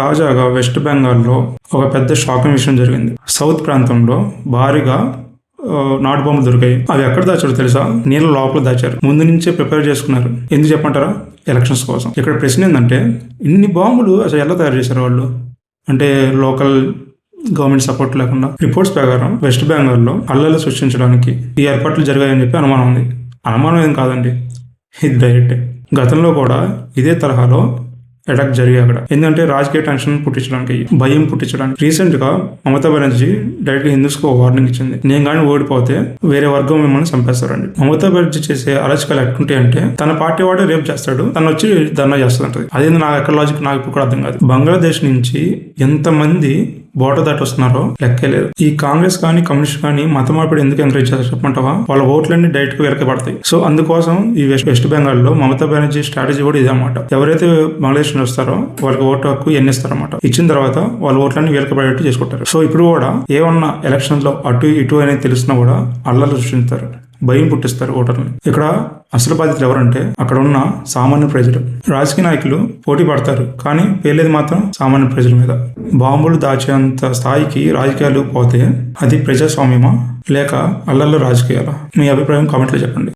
తాజాగా వెస్ట్ బెంగాల్లో ఒక పెద్ద షాకింగ్ విషయం జరిగింది. సౌత్ ప్రాంతంలో భారీగా నాటు బాంబులు దొరికాయి. అవి ఎక్కడ దాచారో తెలుసా? నీళ్ళ లోపల దాచారు. ముందు నుంచే ప్రిపేర్ చేసుకున్నారు. ఎందుకు చెప్పంటారా? ఎలక్షన్స్ కోసం. ఇక్కడ ప్రశ్న ఏంటంటే, ఇన్ని బాంబులు అసలు ఎలా తయారు చేశారు వాళ్ళు? అంటే లోకల్ గవర్నమెంట్ సపోర్ట్ లేకుండా. రిపోర్ట్స్ ప్రకారం వెస్ట్ బెంగాల్లో అల్లర్లు సృష్టించడానికి ఈ ఏర్పాట్లు జరిగాయని చెప్పి అనుమానం ఉంది. అనుమానం ఏం కాదండి, ఇది డైరెక్ట్. గతంలో కూడా ఇదే తరహాలో అటాక్ జరిగాయి అక్కడ. ఎందుకంటే రాజకీయ టెన్షన్ పుట్టించడానికి, భయం పుట్టించడానికి. రీసెంట్ గా మమతా బెనర్జీ డైరెక్ట్ హిందూస్ కు వార్నింగ్ ఇచ్చింది. నేను కానీ ఓడిపోతే వేరే వర్గం మిమ్మల్ని చంపేస్తారండి. మమతా బెనర్జీ చేసే అరాచకాలు ఎట్టుంటాయి అంటే, తన పార్టీ వాడే రేపు చేస్తాడు, తను వచ్చి ధర్నా చేస్తుంటది. అదే నాకు ఎక్కడ లాజిక్ నాకు ఇప్పుడు కూడా అర్థం కాదు. బంగ్లాదేశ్ నుంచి ఎంతమంది బోర్డర్ దాటి వస్తున్నారో లెక్కే లేదు. ఈ కాంగ్రెస్ కానీ కమ్యూనిస్ట్ కానీ మత మార్పిడి ఎందుకు ఎంకరేజ్ చేస్తారు చెప్పంటావా? వాళ్ళ ఓట్లన్నీ డైరెక్ట్ గా వెనకబడతాయి. సో అందుకోసం ఈ వెస్ట్ బెంగాల్ లో మమతా బెనర్జీ స్ట్రాటజీ కూడా ఇదే అన్నమాట. ఎవరైతే బంగ్లాదేశ్ నుంచి వస్తారో వాళ్ళకి ఓటు హక్కు ఎన్నిస్తారన్నమాట. ఇచ్చిన తర్వాత వాళ్ళ ఓట్లన్నీ వెనకబడేట్టు చేసుకుంటారు. సో ఇప్పుడు కూడా ఏమన్నా ఎలక్షన్ లో అటు ఇటు అనేది తెలిసినా కూడా అల్లర్లు సృష్టిస్తారు, భయం పుట్టిస్తారు ఓటర్ని. ఇక్కడ అసలు బాధ్యతలు ఎవరంటే అక్కడ ఉన్న సామాన్య ప్రజలు. రాజకీయ నాయకులు పోటీ పడతారు, కానీ పేర్లేదు మాత్రం సామాన్య ప్రజల మీద. బాంబులు దాచేంత స్థాయికి రాజకీయాలు పోతే అది ప్రజాస్వామ్యమా లేక అల్లర్ల రాజకీయాలా? మీ అభిప్రాయం కామెంట్లో చెప్పండి.